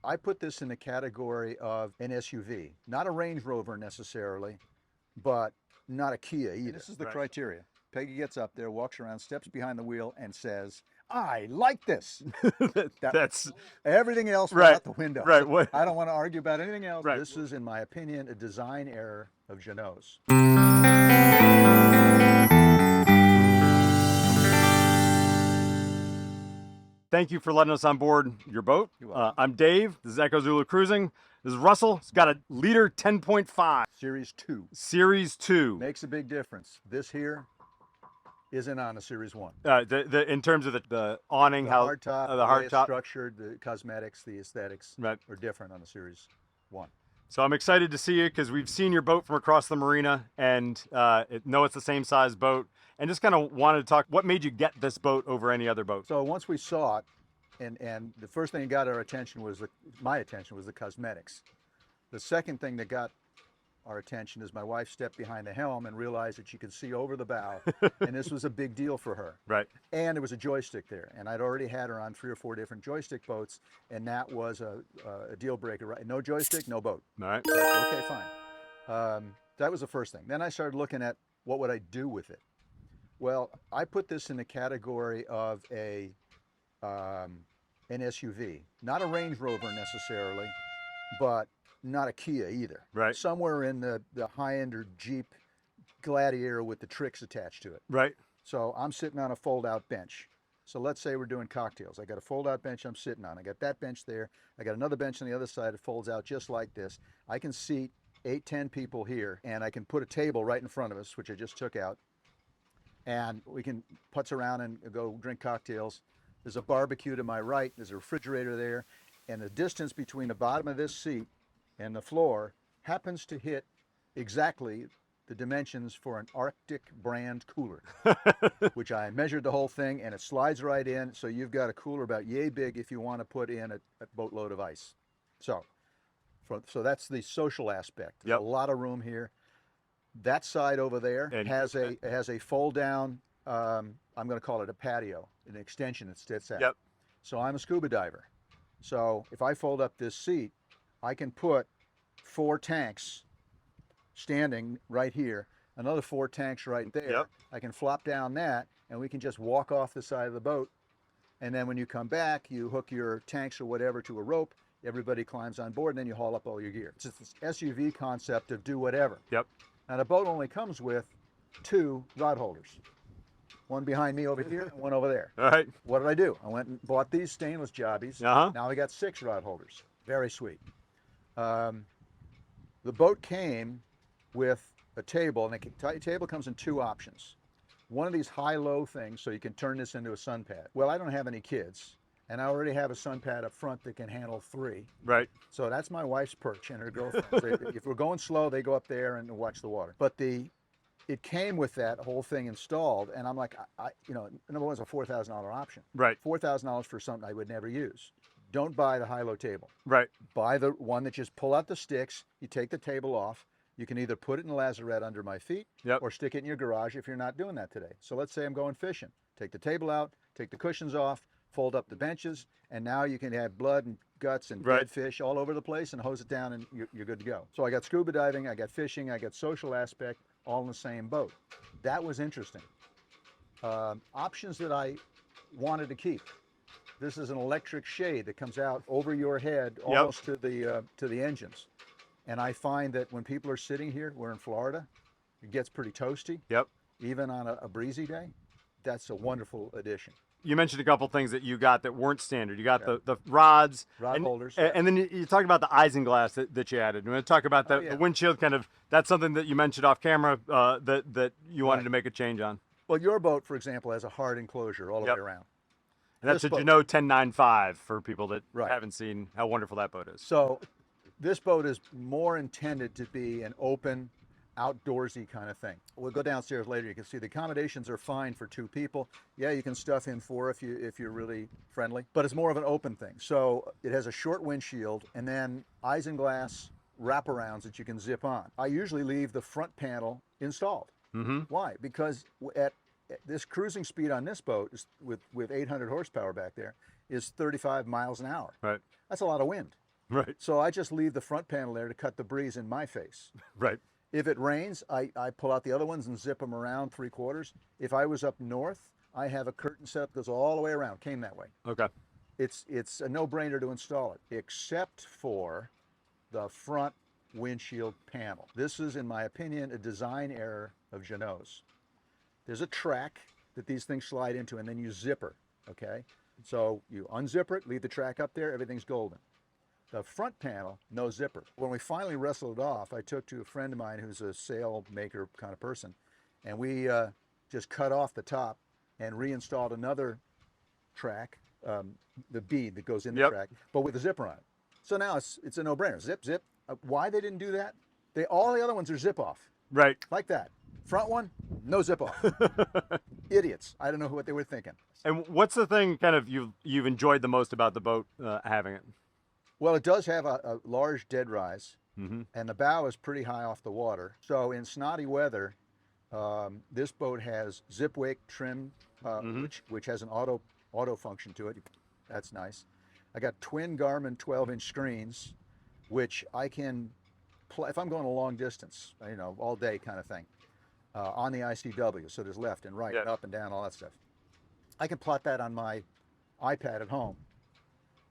I put this in the category of an SUV, not a Range Rover necessarily, but not a Kia either. This is the criteria. Peggy gets up there, walks around, steps behind the wheel, and says, "I like this." That's everything else right out the window. Right. What? I don't want to argue about anything else. Right. This is, in my opinion, a design error of Jeanneau's. Thank you for letting us on board your boat. I'm Dave. This is Echo Zulu Cruising. This is Russell. It's got a liter 10.5. Series 2. Series 2. Makes a big difference. This here isn't on a Series 1. In terms of the awning, The how hardtop, the hard top structured, the cosmetics, the aesthetics are different on the Series 1. So I'm excited to see you because we've seen your boat from across the marina and know it's the same size boat. And just kind of wanted to talk, what made you get this boat over any other boat? So once we saw it, and the first thing that got our attention was my attention was the cosmetics. The second thing that got our attention is my wife stepped behind the helm and realized that she could see over the bow, and this was a big deal for her. Right. And there was a joystick there, and I'd already had her on 3 or 4 different joystick boats, and that was a deal breaker. Right? No joystick, no boat. All right. So, okay, fine. That was the first thing. Then I started looking at what would I do with it. Well, I put this in the category of an SUV, not a Range Rover necessarily, but not a Kia either. Right. Somewhere in the high-end or Jeep Gladiator with the tricks attached to it. Right. So I'm sitting on a fold-out bench. So let's say we're doing cocktails. I got a fold-out bench I'm sitting on. I got that bench there. I got another bench on the other side that folds out just like this. I can seat 8, 10 people here, and I can put a table right in front of us, which I just took out, and we can putz around and go drink cocktails. There's a barbecue to my right. There's a refrigerator there, and the distance between the bottom of this seat and the floor happens to hit exactly the dimensions for an Arctic brand cooler, which I measured the whole thing, and it slides right in. So you've got a cooler about yay big if you want to put in a boatload of ice. So that's the social aspect. There's a lot of room here. That side over there has a fold down, I'm going to call it a patio, an extension that sits out. So I'm a scuba diver. So if I fold up this seat, I can put 4 tanks standing right here, another 4 tanks right there. I can flop down that, and we can just walk off the side of the boat. And then when you come back, you hook your tanks or whatever to a rope. Everybody climbs on board, and then you haul up all your gear. It's this SUV concept of do whatever. Now the boat only comes with 2 rod holders. One behind me over here and one over there. All right. What did I do? I went and bought these stainless jobbies. Now I got 6 rod holders. Very sweet. The boat came with a table, and the table comes in 2 options. One of these high-low things, so you can turn this into a sun pad. Well, I don't have any kids, and I already have a sun pad up front that can handle 3. Right. So that's my wife's perch and her girlfriend. If we're going slow, they go up there and watch the water. But it came with that whole thing installed, and I'm like, number one, it's a $4,000 option. Right. $4,000 for something I would never use. Don't buy the high-low table. Right. Buy the one that just pull out the sticks. You take the table off. You can either put it in the lazarette under my feet or stick it in your garage if you're not doing that today. So let's say I'm going fishing. Take the table out, take the cushions off, fold up the benches, and now you can have blood and guts and dead fish all over the place and hose it down, and you're good to go. So I got scuba diving, I got fishing, I got social aspect, all in the same boat. That was interesting. Options that I wanted to keep. This is an electric shade that comes out over your head almost to the engines. And I find that when people are sitting here, we're in Florida, it gets pretty toasty. Even on a breezy day. That's a wonderful addition. You mentioned a couple things that you got that weren't standard. You got the rods. Rod holders. And then you talked about the isinglass that you added. We're going to talk about the windshield kind of, that's something that you mentioned off camera that you wanted to make a change on. Well, your boat, for example, has a hard enclosure all the way around. And that's a Jeanneau 1095 for people that haven't seen how wonderful that boat is. So this boat is more intended to be an open, outdoorsy kind of thing. We'll go downstairs later. You can see the accommodations are fine for 2 people. Yeah, you can stuff in 4 if you're really friendly, but it's more of an open thing. So it has a short windshield and then isinglass wraparounds that you can zip on. I usually leave the front panel installed. Why? Because at this cruising speed on this boat is with 800 horsepower back there is 35 miles an hour. Right. That's a lot of wind. Right. So I just leave the front panel there to cut the breeze in my face. Right. If it rains, I pull out the other ones and zip them around 3/4. If I was up north, I have a curtain set up that goes all the way around, came that way. Okay. It's a no-brainer to install it, except for the front windshield panel. This is, in my opinion, a design error of Jeanneau's. There's a track that these things slide into, and then you zipper, okay? So you unzipper it, leave the track up there, everything's golden. The front panel, no zipper. When we finally wrestled it off, I took to a friend of mine who's a sail maker kind of person, and we just cut off the top and reinstalled another track, the bead that goes in the track, but with a zipper on it. So now it's a no-brainer. Zip, zip. Why they didn't do that? All the other ones are zip off. Right. Like that. Front one, no zip off. Idiots. I don't know what they were thinking. And what's the thing kind of you've enjoyed the most about the boat having it? Well, it does have a large dead rise, Mm-hmm. and the bow is pretty high off the water. So in snotty weather, this boat has zip wake trim, which has an auto function to it. That's nice. I got twin Garmin 12-inch screens, which I can play if I'm going a long distance, all day kind of thing, on the ICW. So there's left and right, and up and down, all that stuff. I can plot that on my iPad at home.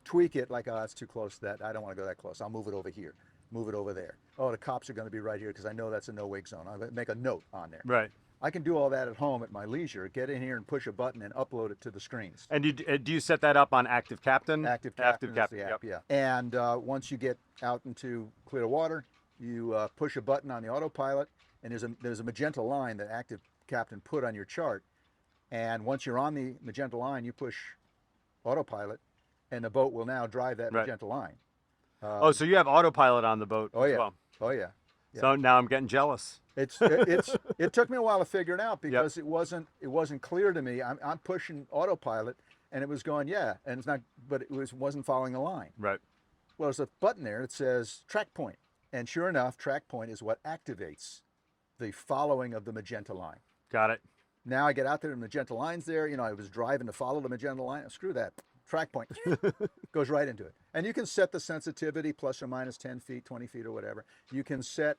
Tweak it like, oh, that's too close to that. I don't want to go that close. I'll move it over here, move it over there. Oh, the cops are going to be right here because I know that's a no-wake zone. I'll make a note on there. Right. I can do all that at home at my leisure, get in here and push a button and upload it to the screens. And do you set that up on Active Captain? Active Captain is the app, yeah. And once you get out into clear water, you push a button on the autopilot, and there's a magenta line that Active Captain put on your chart. And once you're on the magenta line, you push autopilot, and the boat will now drive that magenta line. So you have autopilot on the boat as well. Oh yeah. So now I'm getting jealous. It took me a while to figure it out because it wasn't clear to me. I'm pushing autopilot, and it was going and it's not, but it wasn't following the line. Right. Well, there's a button there that says track point, and sure enough, track point is what activates the following of the magenta line. Got it. Now I get out there, and the magenta line's there. I was driving to follow the magenta line. Screw that. Track point goes right into it. And you can set the sensitivity plus or minus 10 feet, 20 feet, or whatever. You can set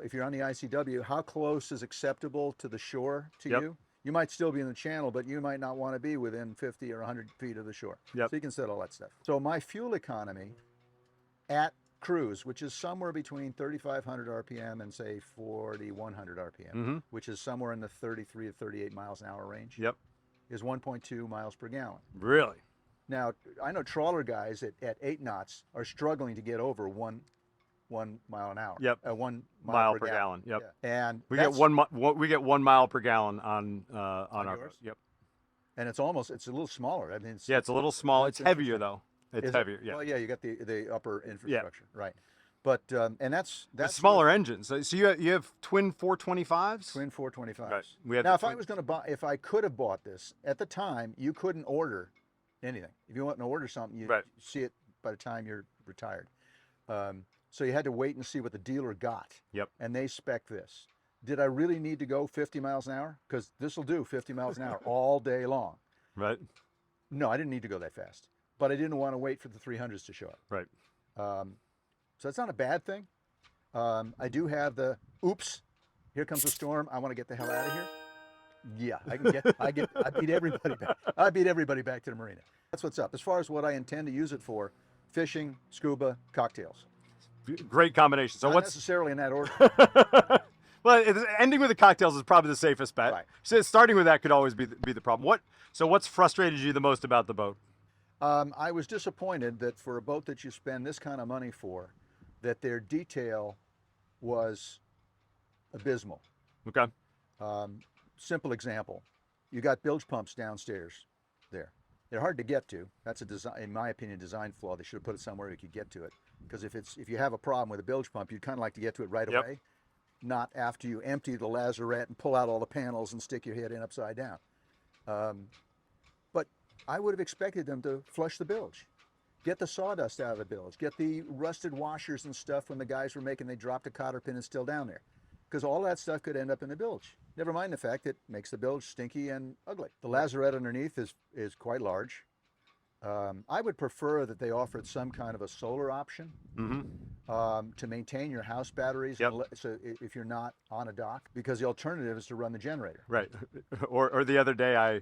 if you're on the ICW, how close is acceptable to the shore to you. You might still be in the channel, but you might not want to be within 50 or 100 feet of the shore. So you can set all that stuff. So my fuel economy at cruise, which is somewhere between 3,500 RPM and say 4,100 RPM, which is somewhere in the 33 to 38 miles an hour range, is 1.2 miles per gallon. Really? Now, I know trawler guys at 8 knots are struggling to get over 1 mile an hour. 1 mile per gallon. Yeah. And we get 1 mile per gallon on our boat. And it's a little smaller. I mean, it's a little small. It's heavier though. It's heavier. Yeah. Well, yeah, you got the upper infrastructure, right? But and that's smaller engines. So you have twin 425s. Twin 425s. Right. Now, if I could have bought this at the time, you couldn't order anything. If you want to order something, you see it by the time you're retired. So you had to wait and see what the dealer got. And they spec this. Did I really need to go 50 miles an hour? Because this will do 50 miles an hour all day long. Right. No, I didn't need to go that fast. But I didn't want to wait for the 300s to show up. Right. So that's not a bad thing. I do have the oops, here comes a storm. I want to get the hell out of here. Yeah, I beat everybody back. I beat everybody back to the marina. That's what's up. As far as what I intend to use it for, fishing, scuba, cocktails. Great combination. So not necessarily in that order. Well, ending with the cocktails is probably the safest bet. Right. So starting with that could always be the problem. What's frustrated you the most about the boat? I was disappointed that for a boat that you spend this kind of money for, that their detail was abysmal. Okay. Simple example, you got bilge pumps downstairs there. They're hard to get to. That's a design, in my opinion, design flaw. They should have put it somewhere you could get to it. Because if you have a problem with a bilge pump, you'd kind of like to get to it right away, not after you empty the lazarette and pull out all the panels and stick your head in upside down. But I would have expected them to flush the bilge, get the sawdust out of the bilge, get the rusted washers and stuff when the guys were making, they dropped a cotter pin and still down there. Because all that stuff could end up in the bilge. Never mind the fact it makes the bilge stinky and ugly. The lazarette underneath is quite large. I would prefer that they offered some kind of a solar option to maintain your house batteries. Yep. So if you're not on a dock, because the alternative is to run the generator. Right. Or the other day I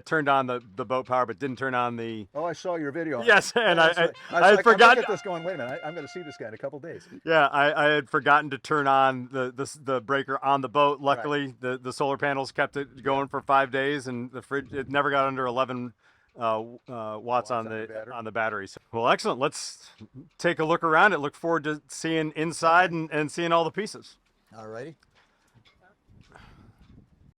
turned on the boat power but didn't turn on the. Oh, I saw your video. Yes, and Oh, I that's right. I had I'm forgotten. looking at this going, wait a minute, I'm going to see this guy in a couple days. Yeah, I had forgotten to turn on the breaker on the boat. Luckily, the solar panels kept it going for 5 days, and the fridge, it never got under 11 watts on the battery. So, well, excellent. Let's take a look around it. Look forward to seeing inside and seeing all the pieces. All righty.